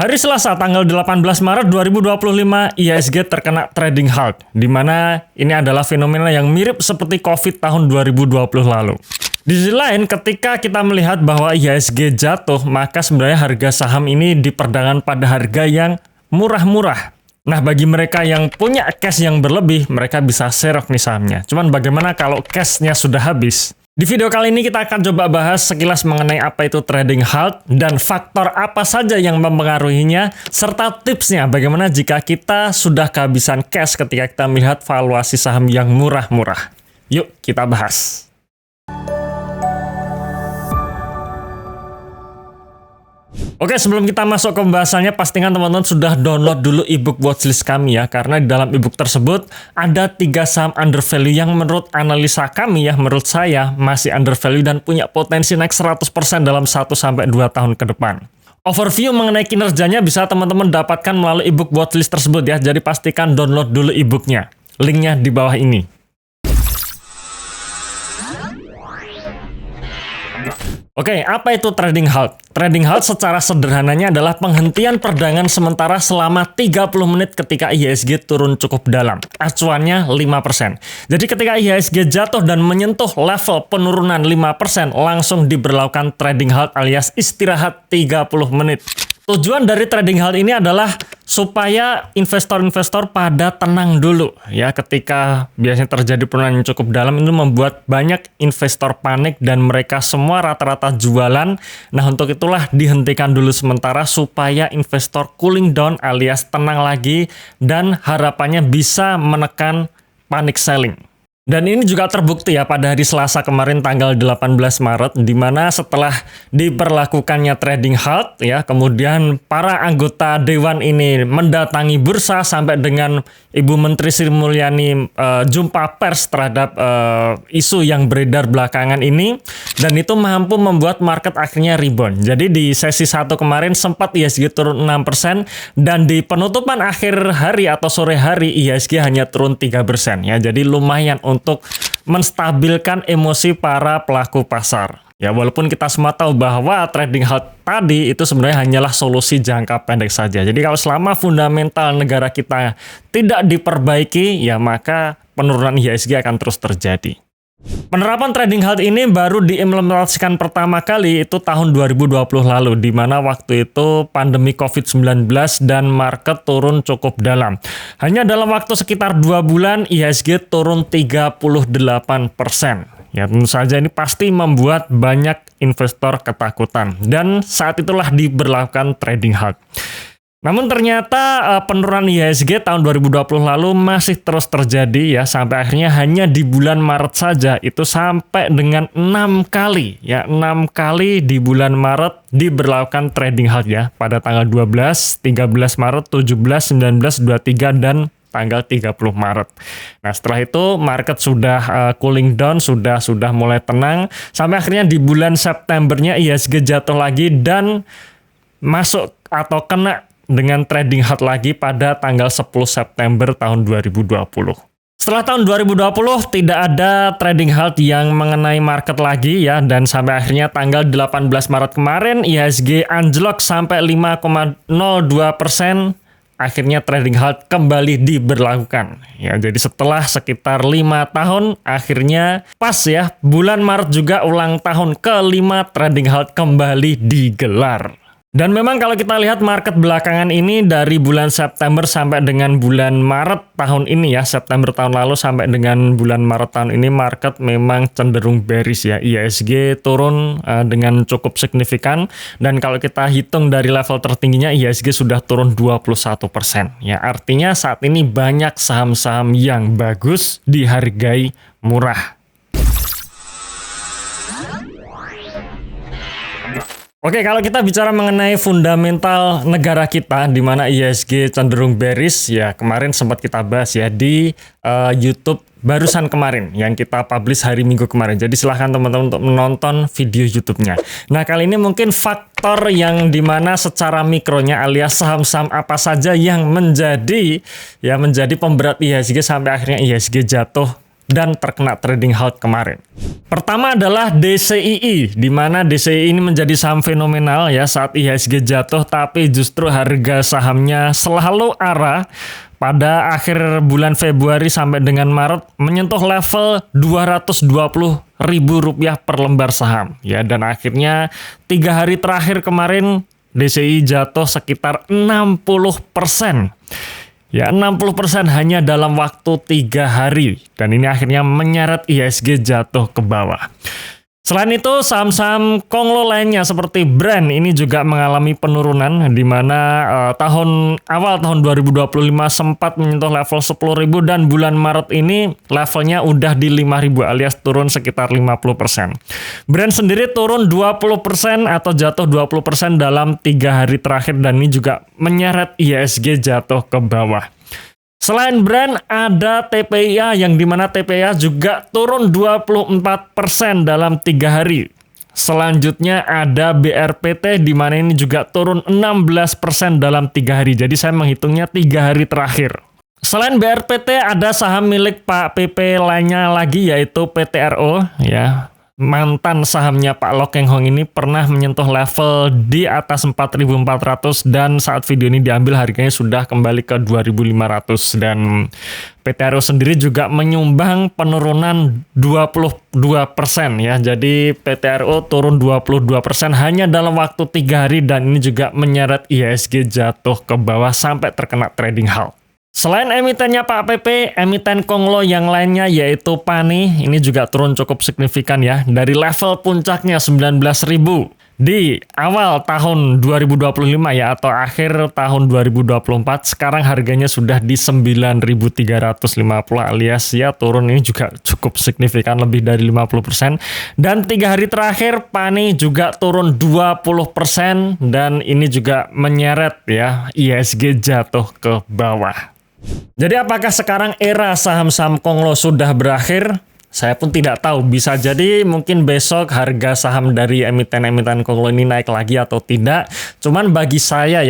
Hari Selasa tanggal 18 Maret 2025, IHSG terkena trading halt, di mana ini adalah fenomena yang mirip seperti COVID tahun 2020 lalu. Di sisi lain, ketika kita melihat bahwa IHSG jatuh, maka sebenarnya harga saham ini diperdagangkan pada harga yang murah-murah. Nah, bagi mereka yang punya cash yang berlebih, mereka bisa serok nih sahamnya. Cuman bagaimana kalau cash-nya sudah habis? Di video kali ini kita akan coba bahas sekilas mengenai apa itu trading halt dan faktor apa saja yang mempengaruhinya, serta tipsnya bagaimana jika kita sudah kehabisan cash ketika kita melihat valuasi saham yang murah-murah. Yuk kita bahas. Oke, sebelum kita masuk ke pembahasannya, pastikan teman-teman sudah download dulu ebook watchlist kami ya, karena di dalam ebook tersebut ada 3 saham undervalue yang menurut analisa kami ya, menurut saya masih undervalue dan punya potensi naik 100% dalam 1-2 tahun ke depan. Overview mengenai kinerjanya bisa teman-teman dapatkan melalui ebook watchlist tersebut ya, jadi pastikan download dulu ebooknya. Linknya di bawah ini. Oke, apa itu trading halt? Trading halt secara sederhananya adalah penghentian perdagangan sementara selama 30 menit ketika IHSG turun cukup dalam. Acuannya 5%. Jadi ketika IHSG jatuh dan menyentuh level penurunan 5%, langsung diberlakukan trading halt alias istirahat 30 menit. Tujuan dari trading halt ini adalah supaya investor-investor pada tenang dulu ya, ketika biasanya terjadi penurunan yang cukup dalam itu membuat banyak investor panik dan mereka semua rata-rata jualan. Nah, untuk itulah dihentikan dulu sementara supaya investor cooling down alias tenang lagi dan harapannya bisa menekan panic selling. Dan ini juga terbukti ya pada hari Selasa kemarin tanggal 18 Maret, di mana setelah diberlakukannya trading halt ya, kemudian para anggota dewan ini mendatangi bursa sampai dengan Ibu Menteri Sri Mulyani jumpa pers terhadap isu yang beredar belakangan ini, dan itu mampu membuat market akhirnya rebound. Jadi di sesi 1 kemarin sempat IHSG turun 6% dan di penutupan akhir hari atau sore hari IHSG hanya turun 3% ya. Jadi lumayan untuk menstabilkan emosi para pelaku pasar. Ya, walaupun kita semua tahu bahwa trading halt tadi itu sebenarnya hanyalah solusi jangka pendek saja. Jadi kalau selama fundamental negara kita tidak diperbaiki, ya maka penurunan IHSG akan terus terjadi. Penerapan trading halt ini baru diimplementasikan pertama kali itu tahun 2020 lalu, di mana waktu itu pandemi COVID-19 dan market turun cukup dalam. Hanya dalam waktu sekitar 2 bulan IHSG turun 38%. Ya, tentu saja ini pasti membuat banyak investor ketakutan dan saat itulah diberlakukan trading halt. Namun ternyata penurunan IHSG tahun 2020 lalu masih terus terjadi ya, sampai akhirnya hanya di bulan Maret saja itu sampai dengan 6 kali ya, 6 kali di bulan Maret diberlakukan trading halt ya, pada tanggal 12, 13 Maret, 17, 19, 23 dan tanggal 30 Maret. Nah, setelah itu market sudah cooling down, sudah mulai tenang sampai akhirnya di bulan Septembernya IHSG jatuh lagi dan masuk atau kena dengan trading halt lagi pada tanggal 10 September tahun 2020. Setelah tahun 2020 tidak ada trading halt yang mengenai market lagi ya, dan sampai akhirnya tanggal 18 Maret kemarin IHSG anjlok sampai 5,02%. Akhirnya trading halt kembali diberlakukan. Ya, jadi setelah sekitar 5 tahun, akhirnya pas ya, bulan Maret juga ulang tahun ke-5 trading halt kembali digelar. Dan memang kalau kita lihat market belakangan ini dari bulan September sampai dengan bulan Maret tahun ini ya, September tahun lalu sampai dengan bulan Maret tahun ini market memang cenderung bearish ya. IHSG turun dengan cukup signifikan dan kalau kita hitung dari level tertingginya IHSG sudah turun 21%. Ya, artinya saat ini banyak saham-saham yang bagus dihargai murah. Oke, kalau kita bicara mengenai fundamental negara kita, di mana IHSG cenderung bearish, ya kemarin sempat kita bahas ya di YouTube barusan kemarin, yang kita publish hari Minggu kemarin. Jadi silahkan teman-teman untuk menonton video YouTube-nya. Nah, kali ini mungkin faktor yang dimana secara mikronya alias saham-saham apa saja yang menjadi pemberat IHSG sampai akhirnya IHSG jatuh dan terkena trading halt kemarin. Pertama adalah DCII, di mana DCII ini menjadi saham fenomenal ya saat IHSG jatuh, tapi justru harga sahamnya selalu arah pada akhir bulan Februari sampai dengan Maret menyentuh level Rp220.000 per lembar saham ya, dan akhirnya 3 hari terakhir kemarin DCII jatuh sekitar 60%. Ya, 60% hanya dalam waktu 3 hari. Dan ini akhirnya menyeret IHSG jatuh ke bawah. Selain itu, saham-saham konglo lainnya seperti Brand ini juga mengalami penurunan, di mana awal tahun 2025 sempat menyentuh level 10.000 dan bulan Maret ini levelnya udah di 5.000 alias turun sekitar 50%. Brand sendiri turun 20% atau jatuh 20% dalam 3 hari terakhir dan ini juga menyeret IHSG jatuh ke bawah. Selain Brand, ada TPIA yang dimana TPIA juga turun 24% dalam 3 hari. Selanjutnya ada BRPT di mana ini juga turun 16% dalam 3 hari. Jadi saya menghitungnya 3 hari terakhir. Selain BRPT ada saham milik Pak PP lainnya lagi yaitu PTRO ya. Mantan sahamnya Pak Loh Keng Hong ini pernah menyentuh level di atas 4.400 dan saat video ini diambil harganya sudah kembali ke 2.500 dan PTRO sendiri juga menyumbang penurunan 22% ya. Jadi PTRO turun 22% hanya dalam waktu 3 hari dan ini juga menyeret IHSG jatuh ke bawah sampai terkena trading halt. Selain emitennya Pak PP, emiten konglo yang lainnya yaitu PANI ini juga turun cukup signifikan ya. Dari level puncaknya 19.000 di awal tahun 2025 ya atau akhir tahun 2024, sekarang harganya sudah di 9.350 alias ya turun ini juga cukup signifikan lebih dari 50%. Dan 3 hari terakhir PANI juga turun 20% dan ini juga menyeret ya IHSG jatuh ke bawah. Jadi apakah sekarang era saham-saham konglo sudah berakhir? Saya pun tidak tahu, bisa jadi mungkin besok harga saham dari emiten-emiten konglo ini naik lagi atau tidak. Cuman bagi saya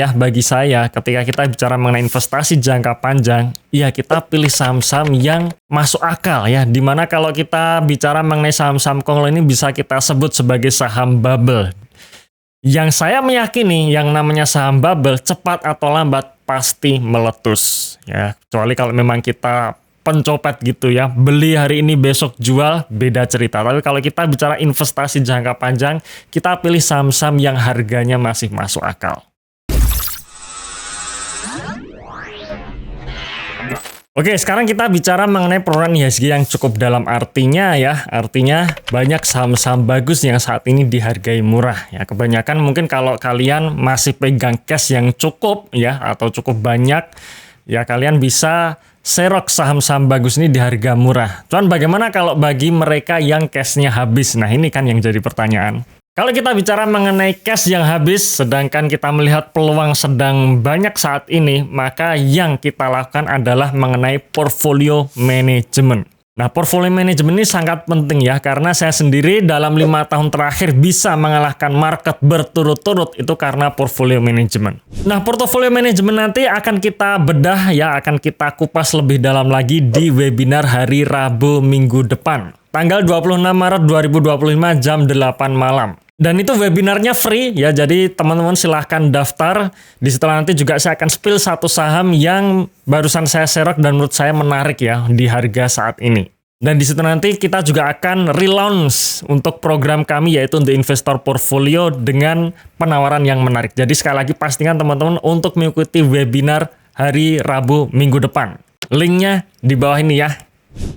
ketika kita bicara mengenai investasi jangka panjang, ya kita pilih saham-saham yang masuk akal ya. Dimana kalau kita bicara mengenai saham-saham konglo ini bisa kita sebut sebagai saham bubble. Yang saya meyakini yang namanya saham bubble cepat atau lambat pasti meletus ya, kecuali kalau memang kita pencopet gitu ya, beli hari ini besok jual, beda cerita. Tapi kalau kita bicara investasi jangka panjang, kita pilih saham-saham yang harganya masih masuk akal. Oke, sekarang kita bicara mengenai penurunan IHSG yang cukup dalam artinya banyak saham-saham bagus yang saat ini dihargai murah ya. Kebanyakan mungkin kalau kalian masih pegang cash yang cukup ya atau cukup banyak ya, kalian bisa serok saham-saham bagus ini di harga murah. Cuman bagaimana kalau bagi mereka yang cashnya habis? Nah, ini kan yang jadi pertanyaan. Kalau kita bicara mengenai cash yang habis, sedangkan kita melihat peluang sedang banyak saat ini, maka yang kita lakukan adalah mengenai portfolio management. Nah, portfolio management ini sangat penting ya, karena saya sendiri dalam 5 tahun terakhir bisa mengalahkan market berturut-turut itu karena portfolio management. Nah, portfolio management nanti akan kita bedah ya, akan kita kupas lebih dalam lagi di webinar hari Rabu minggu depan. Tanggal 26 Maret 2025 jam 8 malam. Dan itu webinarnya free ya, jadi teman-teman silahkan daftar. Di setelah nanti juga saya akan spill satu saham yang barusan saya serok dan menurut saya menarik ya di harga saat ini. Dan di situ nanti kita juga akan relaunch untuk program kami yaitu untuk investor portfolio dengan penawaran yang menarik. Jadi sekali lagi pastikan teman-teman untuk mengikuti webinar hari Rabu minggu depan. Linknya di bawah ini ya.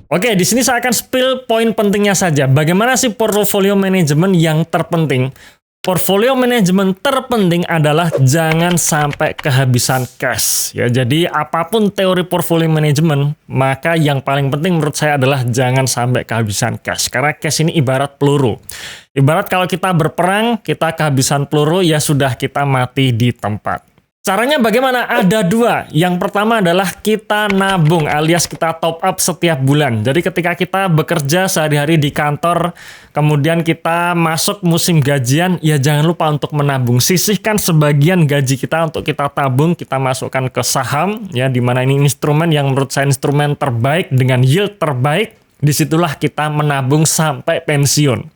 Oke, di sini saya akan spill poin pentingnya saja. Bagaimana sih portfolio manajemen yang terpenting? Portfolio manajemen terpenting adalah jangan sampai kehabisan cash. Ya, jadi apapun teori portfolio manajemen, maka yang paling penting menurut saya adalah jangan sampai kehabisan cash. Karena cash ini ibarat peluru. Ibarat kalau kita berperang, kita kehabisan peluru, ya sudah kita mati di tempat. Caranya bagaimana? Ada dua. Yang pertama adalah kita nabung alias kita top up setiap bulan. Jadi ketika kita bekerja sehari-hari di kantor, kemudian kita masuk musim gajian, ya jangan lupa untuk menabung. Sisihkan sebagian gaji kita untuk kita tabung, kita masukkan ke saham, ya dimana ini instrumen yang menurut saya instrumen terbaik dengan yield terbaik. disitulah kita menabung sampai pensiun.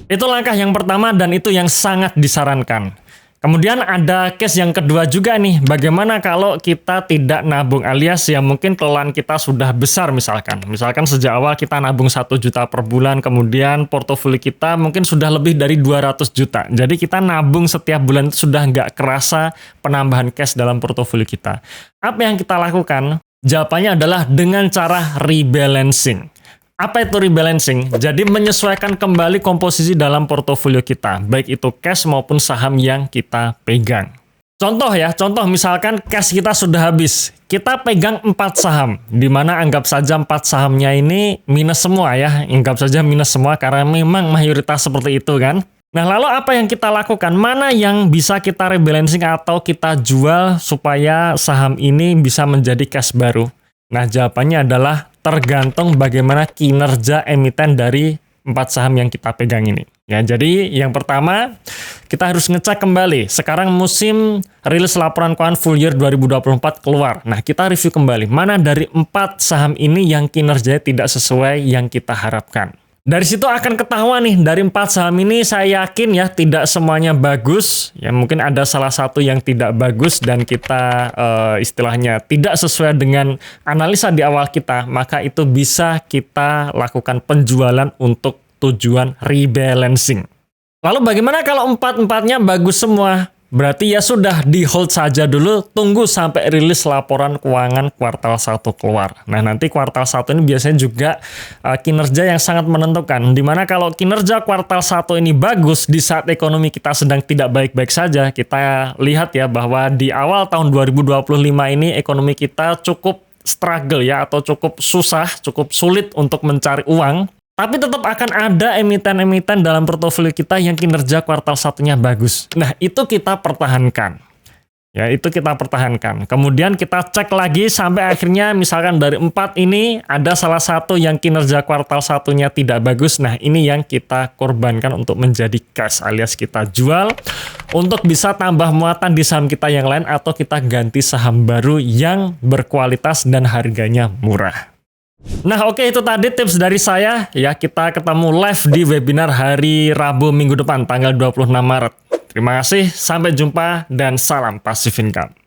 Itu langkah yang pertama dan itu yang sangat disarankan. Kemudian ada case yang kedua juga nih, bagaimana kalau kita tidak nabung alias ya mungkin kelolaan kita sudah besar misalkan. Misalkan sejak awal kita nabung 1 juta per bulan, kemudian portofolio kita mungkin sudah lebih dari 200 juta. Jadi kita nabung setiap bulan itu sudah nggak kerasa penambahan cash dalam portofolio kita. Apa yang kita lakukan? Jawabannya adalah dengan cara rebalancing. Apa itu rebalancing? Jadi menyesuaikan kembali komposisi dalam portofolio kita, baik itu cash maupun saham yang kita pegang. Contoh misalkan cash kita sudah habis, kita pegang 4 saham, di mana anggap saja 4 sahamnya ini minus semua ya, anggap saja minus semua karena memang mayoritas seperti itu kan. Nah lalu apa yang kita lakukan? Mana yang bisa kita rebalancing atau kita jual supaya saham ini bisa menjadi cash baru? Nah jawabannya adalah tergantung bagaimana kinerja emiten dari 4 saham yang kita pegang ini. Ya, jadi yang pertama kita harus ngecek kembali. Sekarang musim rilis laporan keuangan full year 2024 keluar. Nah, kita review kembali mana dari 4 saham ini yang kinerjanya tidak sesuai yang kita harapkan. Dari situ akan ketahuan nih, dari 4 saham ini saya yakin ya tidak semuanya bagus. Ya mungkin ada salah satu yang tidak bagus dan kita istilahnya tidak sesuai dengan analisa di awal kita. Maka itu bisa kita lakukan penjualan untuk tujuan rebalancing. Lalu bagaimana kalau 4-4-nya bagus semua? Berarti ya sudah di hold saja dulu, tunggu sampai rilis laporan keuangan kuartal 1 keluar. Nah nanti kuartal 1 ini biasanya juga kinerja yang sangat menentukan. Dimana kalau kinerja kuartal 1 ini bagus di saat ekonomi kita sedang tidak baik-baik saja, kita lihat ya bahwa di awal tahun 2025 ini ekonomi kita cukup struggle ya, atau cukup susah, cukup sulit untuk mencari uang. Tapi tetap akan ada emiten-emiten dalam portofolio kita yang kinerja kuartal 1-nya bagus. Nah, itu kita pertahankan. Ya, itu kita pertahankan. Kemudian kita cek lagi sampai akhirnya misalkan dari 4 ini ada salah satu yang kinerja kuartal 1-nya tidak bagus. Nah, ini yang kita korbankan untuk menjadi cash alias kita jual untuk bisa tambah muatan di saham kita yang lain atau kita ganti saham baru yang berkualitas dan harganya murah. Nah oke, itu tadi tips dari saya ya. Kita ketemu live di webinar hari Rabu minggu depan tanggal 26 Maret. Terima kasih, sampai jumpa dan salam Passive Income.